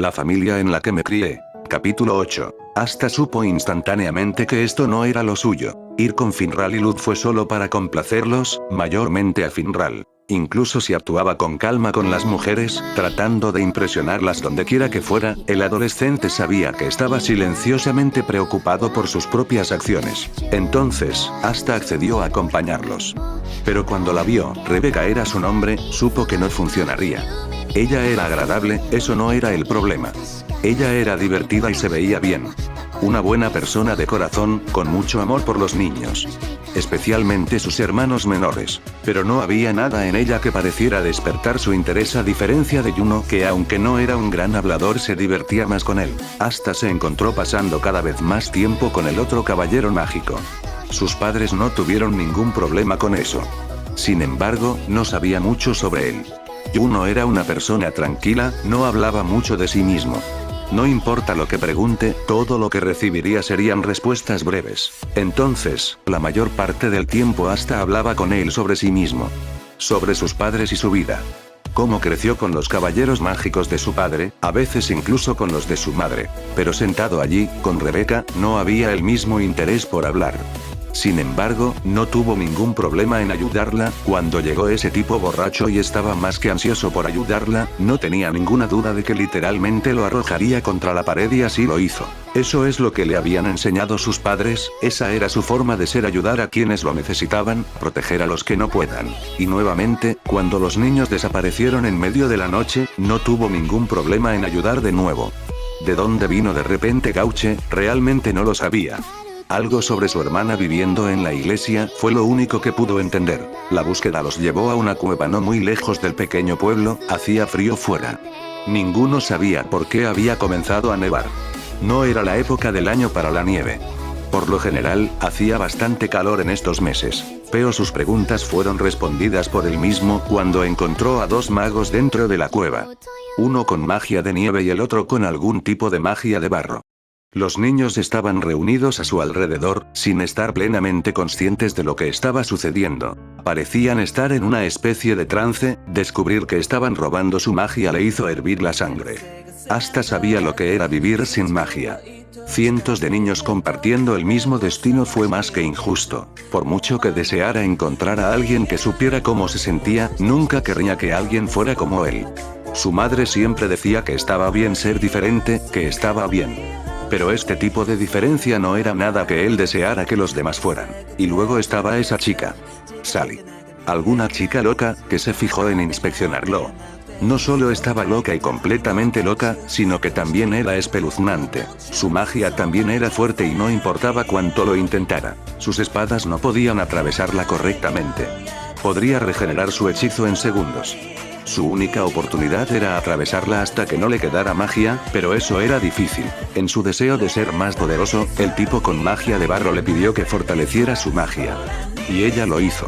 La familia en la que me crié. Capítulo 8. Asta supo instantáneamente que esto no era lo suyo. Ir con Finral y Luz fue solo para complacerlos, mayormente a Finral. Incluso si actuaba con calma con las mujeres, tratando de impresionarlas dondequiera que fuera, el adolescente sabía que estaba silenciosamente preocupado por sus propias acciones. Entonces, Asta accedió a acompañarlos. Pero cuando la vio, Rebeca era su nombre, supo que no funcionaría. Ella era agradable, eso no era el problema. Ella era divertida y se veía bien. Una buena persona de corazón, con mucho amor por los niños. Especialmente sus hermanos menores. Pero no había nada en ella que pareciera despertar su interés a diferencia de Juno, que aunque no era un gran hablador se divertía más con él. Hasta se encontró pasando cada vez más tiempo con el otro caballero mágico. Sus padres no tuvieron ningún problema con eso. Sin embargo, no sabía mucho sobre él. Juno era una persona tranquila, no hablaba mucho de sí mismo. No importa lo que pregunte, todo lo que recibiría serían respuestas breves. Entonces, la mayor parte del tiempo Asta hablaba con él sobre sí mismo. Sobre sus padres y su vida. Cómo creció con los caballeros mágicos de su padre, a veces incluso con los de su madre. Pero sentado allí, con Rebeca, no había el mismo interés por hablar. Sin embargo, no tuvo ningún problema en ayudarla. Cuando llegó ese tipo borracho y estaba más que ansioso por ayudarla, no tenía ninguna duda de que literalmente lo arrojaría contra la pared y así lo hizo. Eso es lo que le habían enseñado sus padres, esa era su forma de ser: ayudar a quienes lo necesitaban, proteger a los que no puedan. Y nuevamente, cuando los niños desaparecieron en medio de la noche, no tuvo ningún problema en ayudar de nuevo. ¿De dónde vino de repente Gauche? Realmente no lo sabía. Algo sobre su hermana viviendo en la iglesia fue lo único que pudo entender. La búsqueda los llevó a una cueva no muy lejos del pequeño pueblo, hacía frío fuera. Ninguno sabía por qué había comenzado a nevar. No era la época del año para la nieve. Por lo general, hacía bastante calor en estos meses. Pero sus preguntas fueron respondidas por él mismo cuando encontró a dos magos dentro de la cueva. Uno con magia de nieve y el otro con algún tipo de magia de barro. Los niños estaban reunidos a su alrededor, sin estar plenamente conscientes de lo que estaba sucediendo. Parecían estar en una especie de trance, descubrir que estaban robando su magia le hizo hervir la sangre. Hasta sabía lo que era vivir sin magia. Cientos de niños compartiendo el mismo destino fue más que injusto. Por mucho que deseara encontrar a alguien que supiera cómo se sentía, nunca querría que alguien fuera como él. Su madre siempre decía que estaba bien ser diferente, que estaba bien. Pero este tipo de diferencia no era nada que él deseara que los demás fueran. Y luego estaba esa chica. Sally. Alguna chica loca, que se fijó en inspeccionarlo. No solo estaba loca y completamente loca, sino que también era espeluznante. Su magia también era fuerte y no importaba cuánto lo intentara. Sus espadas no podían atravesarla correctamente. Podría regenerar su hechizo en segundos. Su única oportunidad era atravesarla hasta que no le quedara magia, pero eso era difícil. En su deseo de ser más poderoso, el tipo con magia de barro le pidió que fortaleciera su magia. Y ella lo hizo.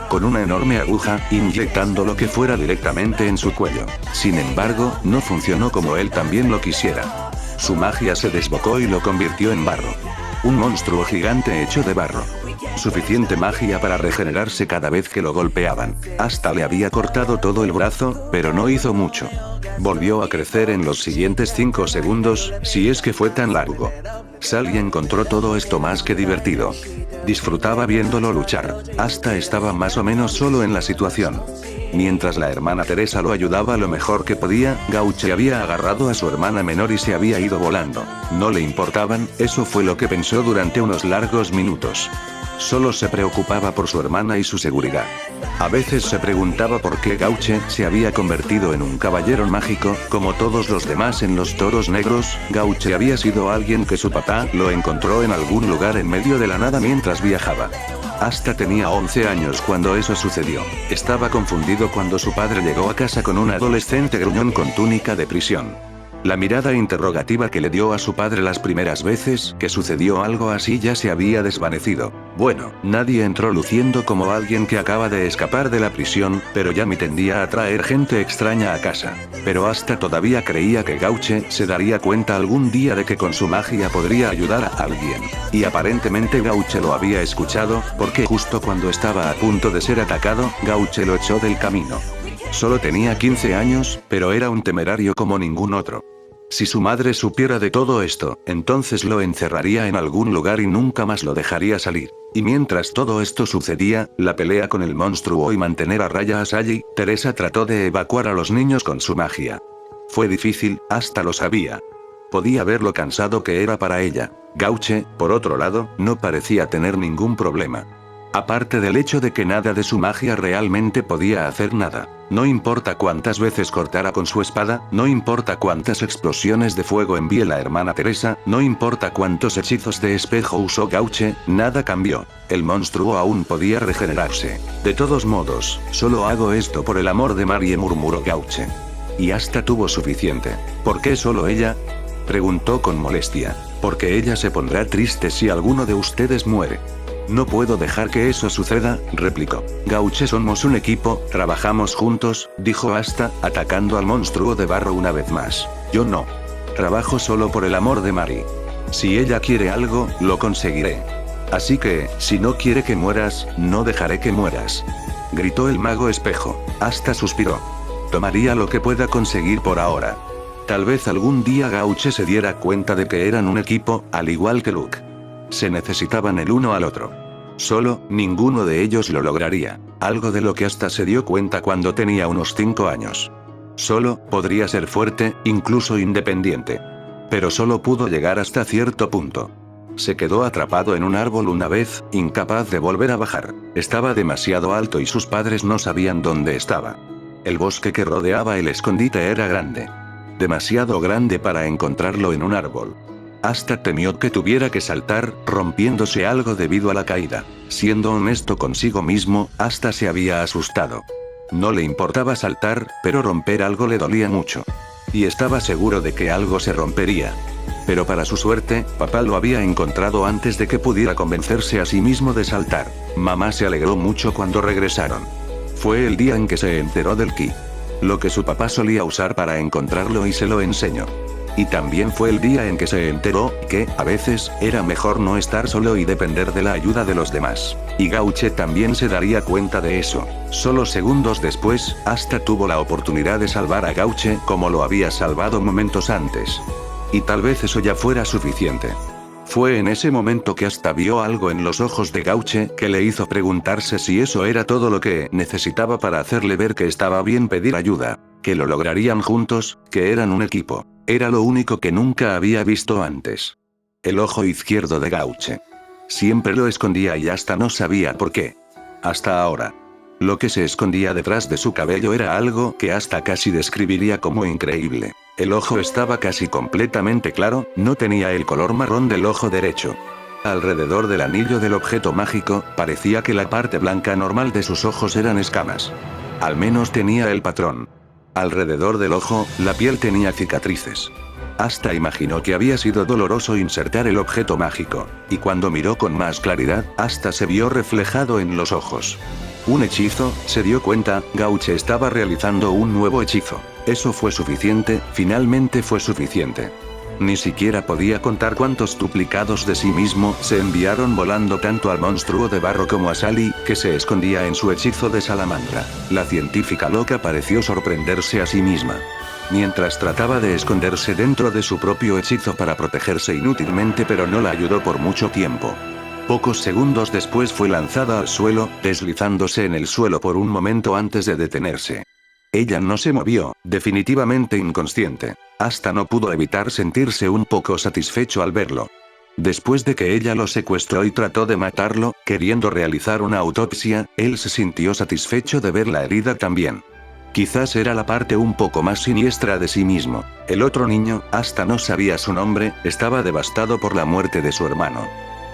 Con una enorme aguja, inyectando lo que fuera directamente en su cuello. Sin embargo, no funcionó como él también lo quisiera. Su magia se desbocó y lo convirtió en barro. Un monstruo gigante hecho de barro. Suficiente magia para regenerarse cada vez que lo golpeaban. Hasta le había cortado todo el brazo, pero no hizo mucho. Volvió a crecer en los siguientes 5 segundos, si es que fue tan largo. Sally encontró todo esto más que divertido. Disfrutaba viéndolo luchar. Hasta estaba más o menos solo en la situación. Mientras la hermana Teresa lo ayudaba lo mejor que podía, Gauche había agarrado a su hermana menor y se había ido volando. No le importaban, eso fue lo que pensó durante unos largos minutos. Solo se preocupaba por su hermana y su seguridad. A veces se preguntaba por qué Gauche se había convertido en un caballero mágico, como todos los demás en los toros negros. Gauche había sido alguien que su papá lo encontró en algún lugar en medio de la nada mientras viajaba. Hasta tenía 11 años cuando eso sucedió. Estaba confundido cuando su padre llegó a casa con un adolescente gruñón con túnica de prisión. La mirada interrogativa que le dio a su padre las primeras veces que sucedió algo así ya se había desvanecido. Bueno, nadie entró luciendo como alguien que acaba de escapar de la prisión, pero Yami tendía a traer gente extraña a casa. Pero hasta todavía creía que Gauche se daría cuenta algún día de que con su magia podría ayudar a alguien. Y aparentemente Gauche lo había escuchado, porque justo cuando estaba a punto de ser atacado, Gauche lo echó del camino. Solo tenía 15 años, pero era un temerario como ningún otro. Si su madre supiera de todo esto, entonces lo encerraría en algún lugar y nunca más lo dejaría salir. Y mientras todo esto sucedía, la pelea con el monstruo y mantener a raya a Sally, Teresa trató de evacuar a los niños con su magia. Fue difícil, hasta lo sabía. Podía ver lo cansado que era para ella. Gauche, por otro lado, no parecía tener ningún problema. Aparte del hecho de que nada de su magia realmente podía hacer nada. No importa cuántas veces cortara con su espada, no importa cuántas explosiones de fuego envíe la hermana Teresa, no importa cuántos hechizos de espejo usó Gauche, nada cambió. El monstruo aún podía regenerarse. De todos modos, solo hago esto por el amor de Marie, murmuró Gauche. Y hasta tuvo suficiente. ¿Por qué solo ella? Preguntó con molestia. Porque ella se pondrá triste si alguno de ustedes muere. No puedo dejar que eso suceda, replicó. Gauche, somos un equipo, trabajamos juntos, dijo Asta, atacando al monstruo de barro una vez más. Yo no. Trabajo solo por el amor de Marie. Si ella quiere algo, lo conseguiré. Así que, si no quiere que mueras, no dejaré que mueras. Gritó el mago espejo. Asta suspiró. Tomaría lo que pueda conseguir por ahora. Tal vez algún día Gauche se diera cuenta de que eran un equipo, al igual que Luke. Se necesitaban el uno al otro. Solo, ninguno de ellos lo lograría. Algo de lo que hasta se dio cuenta cuando tenía unos 5 años. Solo, podría ser fuerte, incluso independiente. Pero solo pudo llegar hasta cierto punto. Se quedó atrapado en un árbol una vez, incapaz de volver a bajar. Estaba demasiado alto y sus padres no sabían dónde estaba. El bosque que rodeaba el escondite era grande. Demasiado grande para encontrarlo en un árbol. Asta temió que tuviera que saltar, rompiéndose algo debido a la caída. Siendo honesto consigo mismo, Asta se había asustado. No le importaba saltar, pero romper algo le dolía mucho. Y estaba seguro de que algo se rompería. Pero para su suerte, papá lo había encontrado antes de que pudiera convencerse a sí mismo de saltar. Mamá se alegró mucho cuando regresaron. Fue el día en que se enteró del ki. Lo que su papá solía usar para encontrarlo y se lo enseñó. Y también fue el día en que se enteró que, a veces, era mejor no estar solo y depender de la ayuda de los demás. Y Gauche también se daría cuenta de eso. Solo segundos después, Asta tuvo la oportunidad de salvar a Gauche como lo había salvado momentos antes. Y tal vez eso ya fuera suficiente. Fue en ese momento que Asta vio algo en los ojos de Gauche que le hizo preguntarse si eso era todo lo que necesitaba para hacerle ver que estaba bien pedir ayuda, que lo lograrían juntos, que eran un equipo. Era lo único que nunca había visto antes. El ojo izquierdo de Gauche. Siempre lo escondía y Asta no sabía por qué. Hasta ahora. Lo que se escondía detrás de su cabello era algo que Asta casi describiría como increíble. El ojo estaba casi completamente claro, no tenía el color marrón del ojo derecho. Alrededor del anillo del objeto mágico, parecía que la parte blanca normal de sus ojos eran escamas. Al menos tenía el patrón. Alrededor del ojo, la piel tenía cicatrices. Asta imaginó que había sido doloroso insertar el objeto mágico, y cuando miró con más claridad, Asta se vio reflejado en los ojos. Un hechizo, se dio cuenta, Gauche estaba realizando un nuevo hechizo. Eso fue suficiente, finalmente fue suficiente. Ni siquiera podía contar cuántos duplicados de sí mismo se enviaron volando tanto al monstruo de barro como a Sally, que se escondía en su hechizo de salamandra. La científica loca pareció sorprenderse a sí misma. Mientras trataba de esconderse dentro de su propio hechizo para protegerse inútilmente, pero no la ayudó por mucho tiempo. Pocos segundos después fue lanzada al suelo, deslizándose en el suelo por un momento antes de detenerse. Ella no se movió, definitivamente inconsciente. Asta no pudo evitar sentirse un poco satisfecho al verlo. Después de que ella lo secuestró y trató de matarlo, queriendo realizar una autopsia, él se sintió satisfecho de ver la herida también. Quizás era la parte un poco más siniestra de sí mismo. El otro niño, Asta no sabía su nombre, estaba devastado por la muerte de su hermano.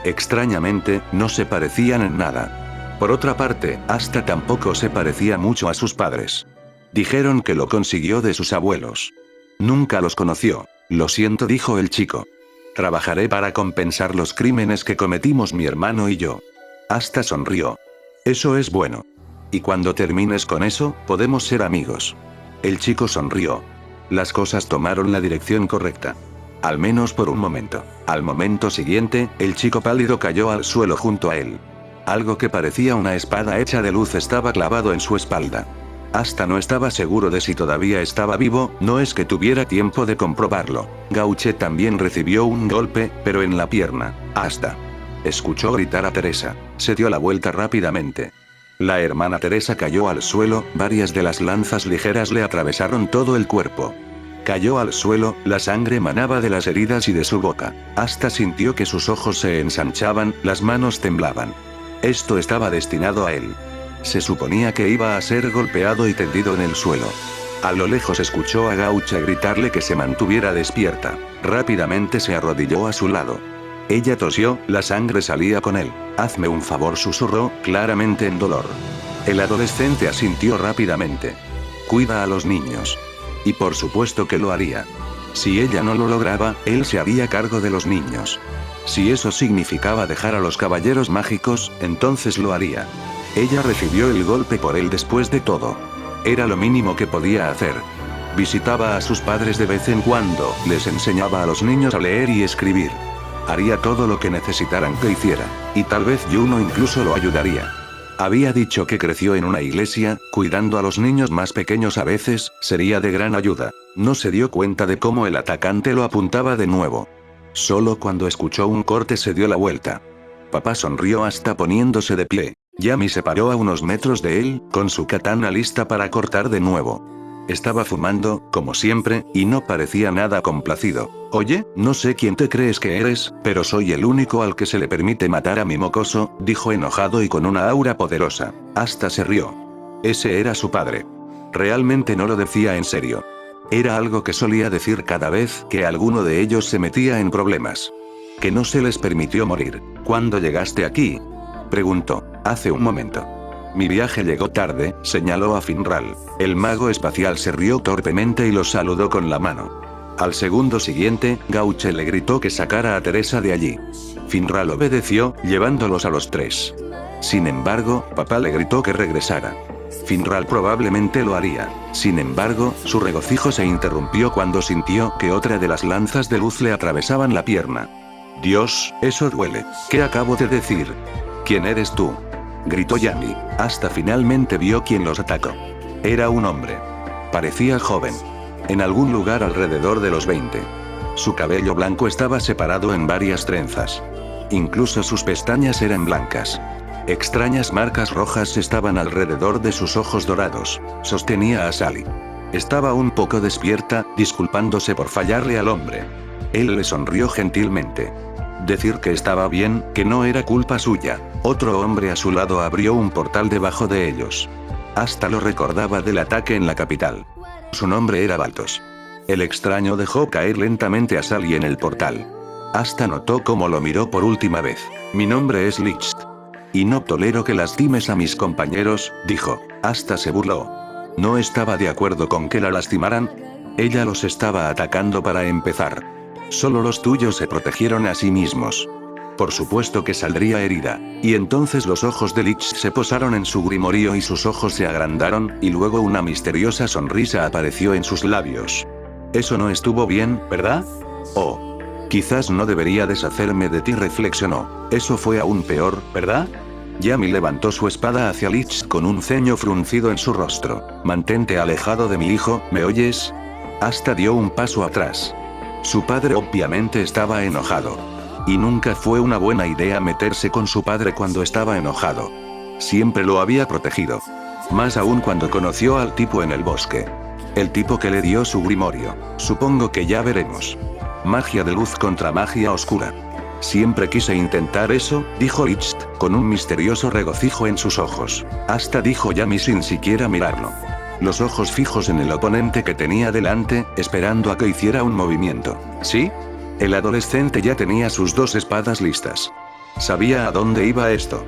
Extrañamente, no se parecían en nada. Por otra parte, Asta tampoco se parecía mucho a sus padres. Dijeron que lo consiguió de sus abuelos. Nunca los conoció. Lo siento, dijo el chico. Trabajaré para compensar los crímenes que cometimos mi hermano y yo. Asta sonrió. Eso es bueno. Y cuando termines con eso, podemos ser amigos. El chico sonrió. Las cosas tomaron la dirección correcta. Al menos por un momento. Al momento siguiente, el chico pálido cayó al suelo junto a él. Algo que parecía una espada hecha de luz estaba clavado en su espalda. Hasta no estaba seguro de si todavía estaba vivo, no es que tuviera tiempo de comprobarlo. Gauche también recibió un golpe, pero en la pierna. Hasta escuchó gritar a Teresa. Se dio la vuelta rápidamente. La hermana Teresa cayó al suelo, varias de las lanzas ligeras le atravesaron todo el cuerpo. Cayó al suelo, la sangre manaba de las heridas y de su boca. Hasta sintió que sus ojos se ensanchaban, las manos temblaban. Esto estaba destinado a él. Se suponía que iba a ser golpeado y tendido en el suelo. A lo lejos escuchó a Gaucha gritarle que se mantuviera despierta. Rápidamente se arrodilló a su lado. Ella tosió, la sangre salía con él. «Hazme un favor», susurró, claramente en dolor. El adolescente asintió rápidamente. «Cuida a los niños». Y por supuesto que lo haría. Si ella no lo lograba, él se haría cargo de los niños. Si eso significaba dejar a los caballeros mágicos, entonces lo haría. Ella recibió el golpe por él después de todo. Era lo mínimo que podía hacer. Visitaba a sus padres de vez en cuando, les enseñaba a los niños a leer y escribir. Haría todo lo que necesitaran que hiciera, y tal vez Juno incluso lo ayudaría. Había dicho que creció en una iglesia, cuidando a los niños más pequeños a veces, sería de gran ayuda. No se dio cuenta de cómo el atacante lo apuntaba de nuevo. Solo cuando escuchó un corte se dio la vuelta. Papá sonrió hasta poniéndose de pie. Yami se paró a unos metros de él, con su katana lista para cortar de nuevo. Estaba fumando, como siempre, y no parecía nada complacido. «Oye, no sé quién te crees que eres, pero soy el único al que se le permite matar a mi mocoso», dijo enojado y con una aura poderosa. Hasta se rió. Ese era su padre. Realmente no lo decía en serio. Era algo que solía decir cada vez que alguno de ellos se metía en problemas. Que no se les permitió morir. «¿Cuándo llegaste aquí?», preguntó. «Hace un momento». «Mi viaje llegó tarde», señaló a Finral. El mago espacial se rió torpemente y los saludó con la mano. Al segundo siguiente, Gauche le gritó que sacara a Teresa de allí. Finral obedeció, llevándolos a los tres. Sin embargo, papá le gritó que regresara. Finral probablemente lo haría. Sin embargo, su regocijo se interrumpió cuando sintió que otra de las lanzas de luz le atravesaban la pierna. «Dios, eso duele. ¿Qué acabo de decir? ¿Quién eres tú?», gritó Yami. Hasta finalmente vio quién los atacó. Era un hombre. Parecía joven. En algún lugar alrededor de los 20. Su cabello blanco estaba separado en varias trenzas. Incluso sus pestañas eran blancas. Extrañas marcas rojas estaban alrededor de sus ojos dorados. Sostenía a Sally. Estaba un poco despierta, disculpándose por fallarle al hombre. Él le sonrió gentilmente. Decir que estaba bien, que no era culpa suya. Otro hombre a su lado abrió un portal debajo de ellos. Hasta lo recordaba del ataque en la capital. Su nombre era Baltos. El extraño dejó caer lentamente a Sally en el portal. Hasta notó cómo lo miró por última vez. «Mi nombre es Licht. Y no tolero que lastimes a mis compañeros», dijo. Hasta se burló. No estaba de acuerdo con que la lastimaran. Ella los estaba atacando para empezar. Solo los tuyos se protegieron a sí mismos. Por supuesto que saldría herida. Y entonces los ojos de Lich se posaron en su grimorio y sus ojos se agrandaron, y luego una misteriosa sonrisa apareció en sus labios. «Eso no estuvo bien, ¿verdad? Oh. Quizás no debería deshacerme de ti», reflexionó. «Eso fue aún peor, ¿verdad?». Yami levantó su espada hacia Lich con un ceño fruncido en su rostro. «Mantente alejado de mi hijo, ¿me oyes?». Hasta dio un paso atrás. Su padre obviamente estaba enojado. Y nunca fue una buena idea meterse con su padre cuando estaba enojado. Siempre lo había protegido. Más aún cuando conoció al tipo en el bosque. El tipo que le dio su grimorio. Supongo que ya veremos. Magia de luz contra magia oscura. Siempre quise intentar eso, dijo Licht, con un misterioso regocijo en sus ojos. Hasta dijo Yami sin siquiera mirarlo. Los ojos fijos en el oponente que tenía delante, esperando a que hiciera un movimiento. ¿Sí? El adolescente ya tenía sus dos espadas listas. Sabía a dónde iba esto.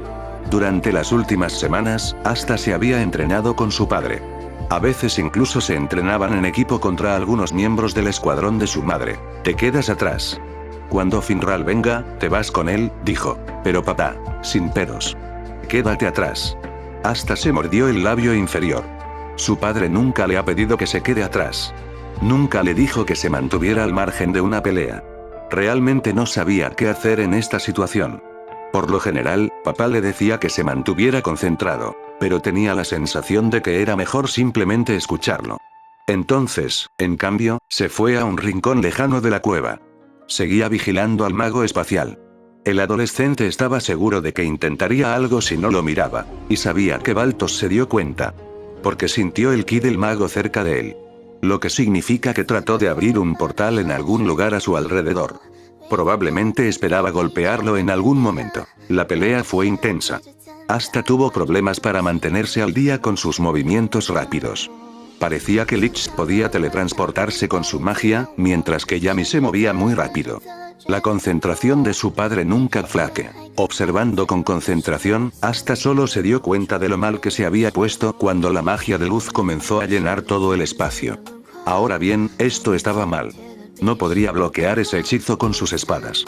Durante las últimas semanas, hasta se había entrenado con su padre. A veces incluso se entrenaban en equipo contra algunos miembros del escuadrón de su madre. «Te quedas atrás. Cuando Finral venga, te vas con él», dijo. «Pero papá, sin peros. Quédate atrás». Hasta se mordió el labio inferior. Su padre nunca le ha pedido que se quede atrás. Nunca le dijo que se mantuviera al margen de una pelea. Realmente no sabía qué hacer en esta situación. Por lo general, papá le decía que se mantuviera concentrado. pero tenía la sensación de que era mejor simplemente escucharlo. Entonces, en cambio, se fue a un rincón lejano de la cueva. Seguía vigilando al mago espacial. El adolescente estaba seguro de que intentaría algo si no lo miraba, y sabía que Baltos se dio cuenta. Porque sintió el ki del mago cerca de él. Lo que significa que trató de abrir un portal en algún lugar a su alrededor. Probablemente esperaba golpearlo en algún momento. La pelea fue intensa. Hasta tuvo problemas para mantenerse al día con sus movimientos rápidos. Parecía que Lich podía teletransportarse con su magia, mientras que Yami se movía muy rápido. La concentración de su padre nunca flaqueó. Observando con concentración, hasta solo se dio cuenta de lo mal que se había puesto cuando la magia de luz comenzó a llenar todo el espacio. Ahora bien, esto estaba mal. No podría bloquear ese hechizo con sus espadas.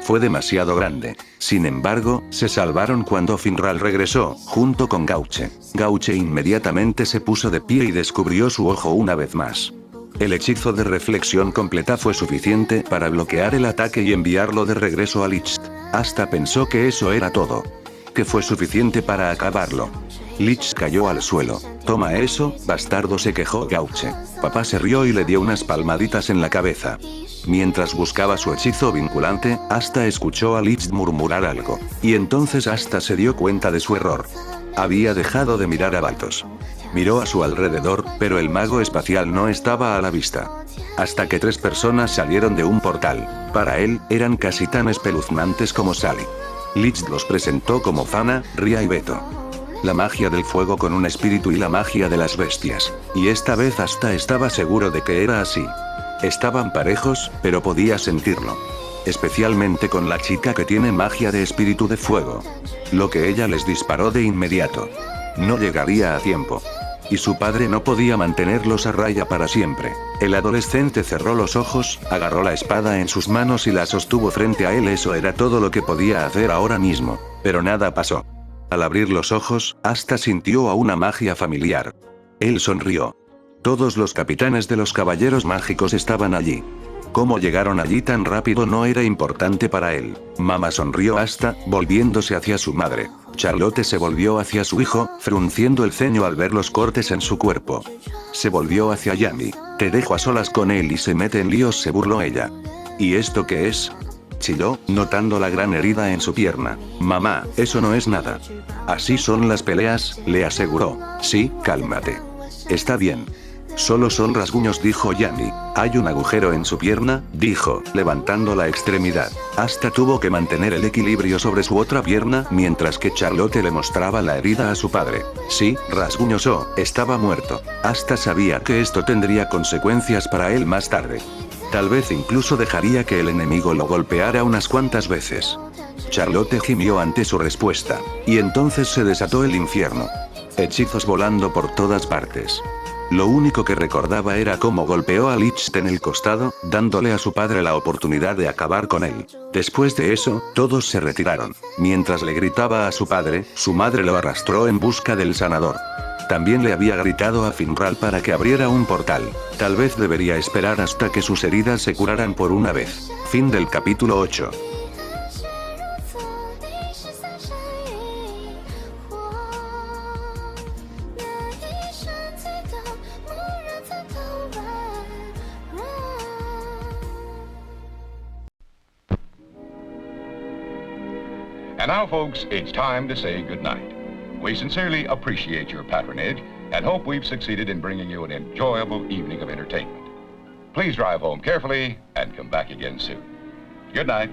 Fue demasiado grande. Sin embargo, se salvaron cuando Finral regresó, junto con Gauche. Gauche inmediatamente se puso de pie y descubrió su ojo una vez más. El hechizo de reflexión completa fue suficiente para bloquear el ataque y enviarlo de regreso a Lich. Hasta pensó que eso era todo. Que fue suficiente para acabarlo. Lich cayó al suelo. «Toma eso, bastardo», se quejó Gauche. Papá se rió y le dio unas palmaditas en la cabeza. Mientras buscaba su hechizo vinculante, Asta escuchó a Lich murmurar algo. Y entonces Asta se dio cuenta de su error. Había dejado de mirar a Baltos. Miró a su alrededor, pero el mago espacial no estaba a la vista. Hasta que 3 personas salieron de un portal. Para él, eran casi tan espeluznantes como Sally. Lich los presentó como Fana, Ria y Beto. La magia del fuego con un espíritu y la magia de las bestias. Y esta vez Asta estaba seguro de que era así. Estaban parejos, pero podía sentirlo. Especialmente con la chica que tiene magia de espíritu de fuego. Lo que ella les disparó de inmediato. No llegaría a tiempo. Y su padre no podía mantenerlos a raya para siempre. El adolescente cerró los ojos, agarró la espada en sus manos y la sostuvo frente a él. Eso era todo lo que podía hacer ahora mismo. Pero nada pasó. Al abrir los ojos, Asta sintió a una magia familiar. Él sonrió. Todos los capitanes de los caballeros mágicos estaban allí. Cómo llegaron allí tan rápido no era importante para él. Mamá sonrió Asta, volviéndose hacia su madre. Charlotte se volvió hacia su hijo, frunciendo el ceño al ver los cortes en su cuerpo. Se volvió hacia Yami. «Te dejo a solas con él y se mete en líos», se burló ella. «¿Y esto qué es?», chilló, notando la gran herida en su pierna. «Mamá, eso no es nada». «Así son las peleas», le aseguró. «Sí, cálmate». «Está bien. Solo son rasguños», dijo Yami. «Hay un agujero en su pierna», dijo, levantando la extremidad. Asta tuvo que mantener el equilibrio sobre su otra pierna mientras que Charlotte le mostraba la herida a su padre. «Sí, rasguños estaba muerto». Asta sabía que esto tendría consecuencias para él más tarde. Tal vez incluso dejaría que el enemigo lo golpeara unas cuantas veces. Charlotte gimió ante su respuesta. Y entonces se desató el infierno. Hechizos volando por todas partes. Lo único que recordaba era cómo golpeó a Lich en el costado, dándole a su padre la oportunidad de acabar con él. Después de eso, todos se retiraron. Mientras le gritaba a su padre, su madre lo arrastró en busca del sanador. También le había gritado a Finral para que abriera un portal. Tal vez debería esperar hasta que sus heridas se curaran por una vez. Fin del capítulo 8. And now, folks, it's time to say goodnight. We sincerely appreciate your patronage and hope we've succeeded in bringing you an enjoyable evening of entertainment. Please drive home carefully and come back again soon. Good night.